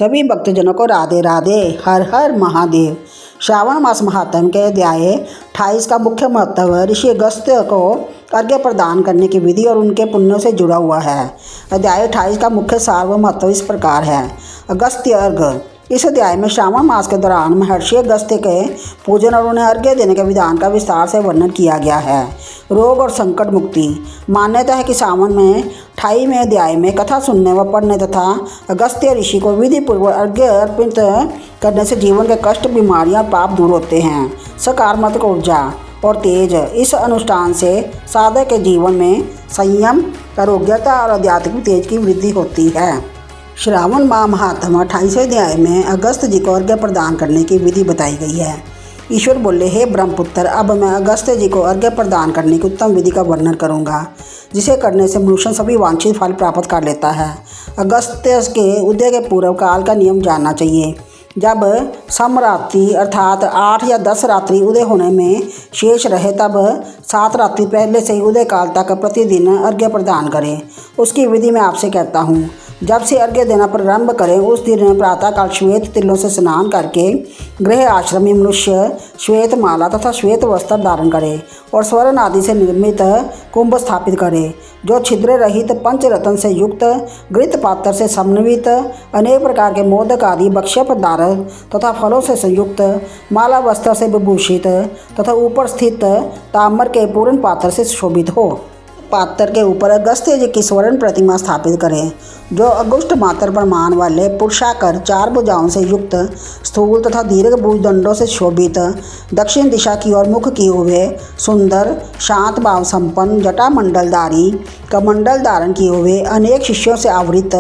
सभी भक्तजनों को राधे राधे। हर हर महादेव। श्रावण मास महात्म के अध्याय 28 का मुख्य महत्व ऋषि अगस्त्य को अर्घ्य प्रदान करने की विधि और उनके पुण्यों से जुड़ा हुआ है। अध्याय 28 का मुख्य सार व महत्व इस प्रकार है। अगस्त्य अर्घ्य। इस अध्याय में श्रावण मास के दौरान महर्षि अगस्त्य के पूजन और उन्हें अर्घ्य देने के विधान का विस्तार से वर्णन किया गया है। रोग और संकट मुक्ति। मान्यता है कि सावन में 28वें अध्याय में कथा सुनने व पढ़ने तथा अगस्त्य ऋषि को विधि पूर्वक अर्घ्य अर्पित करने से जीवन के कष्ट, बीमारियां, पाप दूर होते हैं। सकारात्मक ऊर्जा और तेज। इस अनुष्ठान से साधक के जीवन में संयम, आरोग्यता और आध्यात्मिक तेज की वृद्धि होती है। श्रावण माह महात्म 28वें अध्याय में अगस्त्य जी को अर्घ्य प्रदान करने की विधि बताई गई है। ईश्वर बोले, हे ब्रह्मपुत्र, अब मैं अगस्त्य जी को अर्घ्य प्रदान करने की उत्तम विधि का वर्णन करूंगा, जिसे करने से मनुष्य सभी वांछित फल प्राप्त कर लेता है। अगस्त्य के उदय के पूर्व काल का नियम जानना चाहिए। जब समरात्रि अर्थात 8 या 10 रात्रि उदय होने में शेष रहे, तब 7 रात्रि पहले से ही उदय काल तक प्रतिदिन अर्घ्य प्रदान करें। उसकी विधि मैं आपसे कहता हूँ। जब से अर्घ्य देना प्रारंभ करें, उस दिन प्रातःकाल श्वेत तिलों से स्नान करके गृह आश्रमी मनुष्य श्वेत माला तथा श्वेत वस्त्र धारण करे और स्वर्ण आदि से निर्मित कुंभ स्थापित करे, जो छिद्र रहित पंचरत्न से युक्त, घृत पात्र से समन्वित, अनेक प्रकार के मोदक आदि भक्ष्य पदार्थ तथा फलों से संयुक्त, माला वस्त्र से विभूषित तथा ऊपर स्थित ताम्र के पूर्ण पात्र से शोभित हो। पात्र के ऊपर अगस्त्य जी की स्वर्ण प्रतिमा स्थापित करें, जो अगुष्ट मात्र प्रमाण वाले पुरुषाकार 4 भुजाओं से युक्त, स्थूल तथा दीर्घ भुजदंडों से शोभित, दक्षिण दिशा की ओर मुख किए हुए, सुंदर, शांत भाव संपन्न, जटामंडलधारी, कमंडल धारण किए हुए, अनेक शिष्यों से आवृत,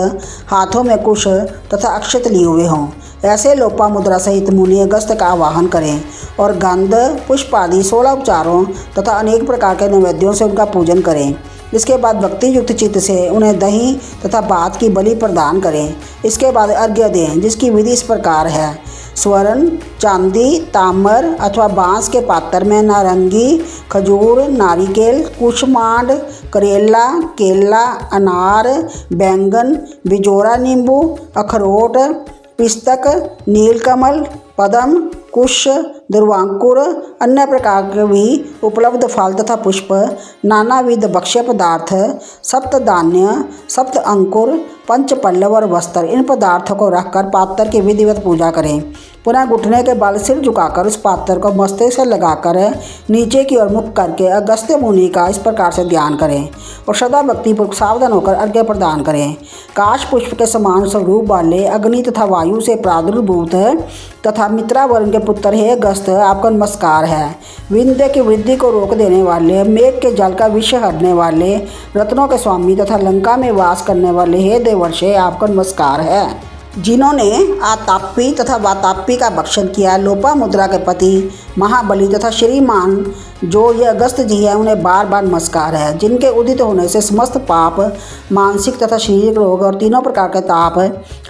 हाथों में कुश तथा अक्षत लिए हुए हों। ऐसे लोपा मुद्रा सहित मुनि अगस्त्य का आवाहन करें और गंध, पुष्प आदि 16 उपचारों तथा अनेक प्रकार के नैवेद्यों से उनका पूजन करें। इसके बाद भक्ति युक्त चित्त से उन्हें दही तथा भात की बलि प्रदान करें। इसके बाद अर्घ्य दें, जिसकी विधि इस प्रकार है। स्वर्ण, चांदी, ताम्र अथवा बांस के पात्र में नारंगी, खजूर, नारिकेल, कुशमांड, करेला, केला, अनार, बैंगन, बिजोरा नींबू, अखरोट, पिस्तक, नीलकमल, पद्म, कुश, दुर्वांकुर, अन्य प्रकार के भी उपलब्ध फल तथा पुष्प, नानाविध भक्ष्य पदार्थ, सप्त धान्य, सप्त अंकुर, पंच पल्लव और वस्त्र, इन पदार्थों को रखकर पात्र की विधिवत पूजा करें। पुनः घुटने के बल सिर झुकाकर उस पात्र को मस्तक से लगाकर नीचे की ओर मुख करके अगस्त्य मुनि का इस प्रकार से ध्यान करें और सदा भक्तिपूर्वक सावधान होकर अर्घ्य प्रदान करें। काश पुष्प के समान स्वरूप वाले अग्नि तथा वायु से प्रादुर्भूत तथा मित्रा वर्ण के पुत्र, हे अगस्त्य, आपका नमस्कार है। विंध्य की वृद्धि को रोक देने वाले, मेघ के जल का विष हरने वाले, रत्नों के स्वामी तथा लंका में वास करने वाले, हे देवर्षि, आपका नमस्कार है। जिन्होंने आतापी तथा वातापी का भक्षण किया, लोपा मुद्रा के पति महाबली तथा श्रीमान जो ये अगस्त्य जी है, उन्हें बार बार नमस्कार है। जिनके उदित होने से समस्त पाप, मानसिक तथा शारीरिक रोग और तीनों प्रकार के ताप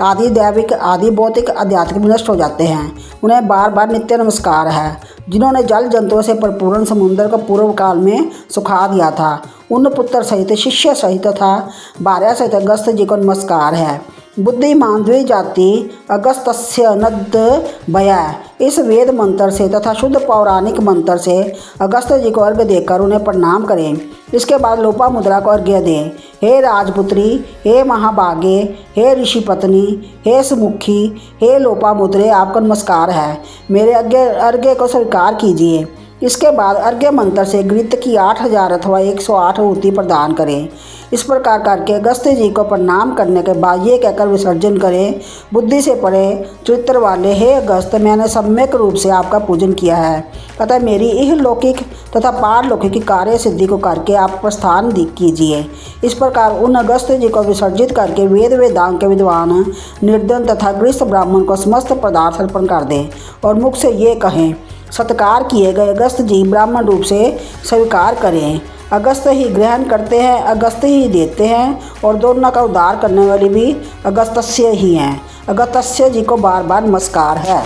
आदि दैविक, आदि भौतिक, आध्यात्मिक नष्ट हो जाते हैं, उन्हें बार बार नित्य नमस्कार है। जिन्होंने जल जंतुओं से परिपूर्ण समुद्र को पूर्व काल में सुखा दिया था, उन पुत्र सहित, शिष्य सहित तथा भार्या सहित अगस्त्य जी को नमस्कार है। बुद्धिमान द्विजाति अगस्त्य नद भया, इस वेद मंत्र से तथा शुद्ध पौराणिक मंत्र से अगस्त्य जी को अर्घ्य देकर उन्हें प्रणाम करें। इसके बाद लोपा मुद्रा को अर्घ्य दें। हे राजपुत्री, हे महाभागे, हे ऋषि पत्नी, हे सुमुखी, हे लोपा मुद्रे, आपका नमस्कार है। मेरे अर्घ्य को स्वीकार कीजिए। इसके बाद अर्घ्य मंत्र से घृत की 8000 अथवा 108 आहुति प्रदान करें। इस प्रकार करके अगस्त्य जी को प्रणाम करने के बाद ये कहकर विसर्जन करें, बुद्धि से परे चरित्र वाले, हे अगस्त्य, मैंने सम्यक रूप से आपका पूजन किया है, अतः मेरी इहलौकिक तथा पारलौकिक कार्य सिद्धि को करके आप प्रस्थान कीजिए। इस प्रकार उन अगस्त्य जी को विसर्जित करके वेद वेदांग के विद्वान, निर्धन तथा गृहस्थ ब्राह्मण को समस्त पदार्थ अर्पण कर दें और मुख से ये कहें, सत्कार किए गए अगस्त्य जी ब्राह्मण रूप से स्वीकार करें। अगस्त्य ही ग्रहण करते हैं, अगस्त्य ही देते हैं और दोनों का उद्धार करने वाले भी अगस्त्य ही हैं। अगस्त्य जी को बार बार नमस्कार है।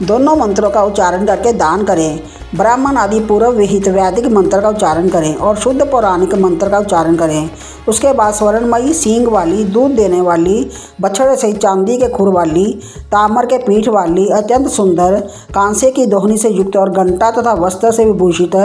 दोनों मंत्रों का उच्चारण करके दान करें। ब्राह्मण आदि पूर्व विहित वैदिक मंत्र का उच्चारण करें और शुद्ध पौराणिक मंत्र का उच्चारण करें। उसके बाद स्वर्णमयी सींग वाली, दूध देने वाली, बछड़े सहित चांदी के खुर वाली, ताम्र के पीठ वाली, अत्यंत सुंदर कांसे की दोहनी से युक्त और घंटा तथा वस्त्र से विभूषित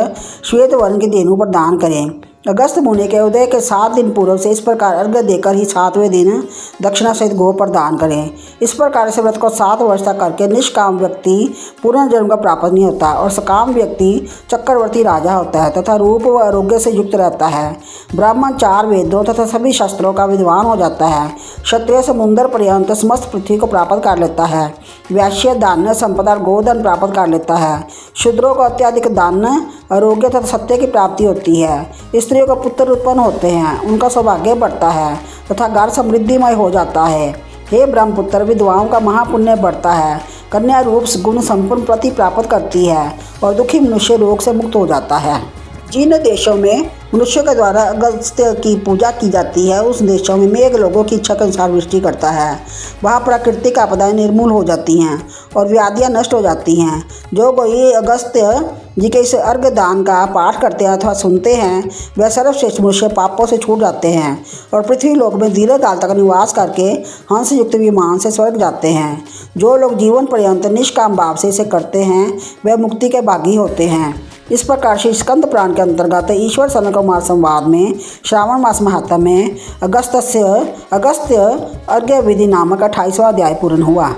श्वेत वर्ण की धेनु प्रदान करें। अगस्त मुनि के उदय के 7 दिन पूर्व से इस प्रकार अर्घ्य देकर ही 7वें दिन दक्षिणा सहित गो प्रदान करें। इस प्रकार से व्रत को 7 वर्ष तक करके निष्काम व्यक्ति पुनर्जन्म का प्राप्त नहीं होता और सकाम व्यक्ति चक्रवर्ती राजा होता है तथा रूप व आरोग्य से युक्त रहता है। ब्राह्मण 4 वेदों तथा सभी शास्त्रों का विद्वान हो जाता है। क्षत्रिय समुद्र पर्यंत समस्त पृथ्वी को प्राप्त कर लेता है। वैश्य दान संपदा गोधन प्राप्त कर लेता है। शूद्रों को अत्यधिक दान, आरोग्य तथा सत्य की प्राप्ति होती है। स्त्रियों को पुत्र उत्पन्न होते हैं, उनका सौभाग्य बढ़ता है तथा घर समृद्धिमय हो जाता है। हे ब्रह्मपुत्र, विधवाओं का महापुण्य बढ़ता है। कन्या रूप गुण संपन्न पति प्राप्त करती है और दुखी मनुष्य रोग से मुक्त हो जाता है। जिन देशों में मनुष्यों के द्वारा अगस्त्य की पूजा की जाती है, उस देशों में मेघ लोगों की इच्छा के अनुसार वृष्टि करता है। वहाँ प्राकृतिक आपदाएं निर्मूल हो जाती हैं और व्याधियाँ नष्ट हो जाती हैं। जो कोई अगस्त्य जी के इस अर्घ्य दान का पाठ करते हैं अथवा सुनते हैं, वह सर्वश्रेष्ठ मनुष्य पापों से छूट जाते हैं और पृथ्वी लोक में दीर्घ काल तक निवास करके हंस युक्त विमान से स्वर्ग जाते हैं। जो लोग जीवन पर्यंत निष्काम भाव से इसे करते हैं, वह मुक्ति के भागी होते हैं। इस प्रकार से स्कंद पुराण के अंतर्गत ईश्वर सनक कुमार संवाद में श्रावण मास महात्म्य में अगस्त्य अर्घ्य विधि नामक 28वां अध्याय पूर्ण हुआ।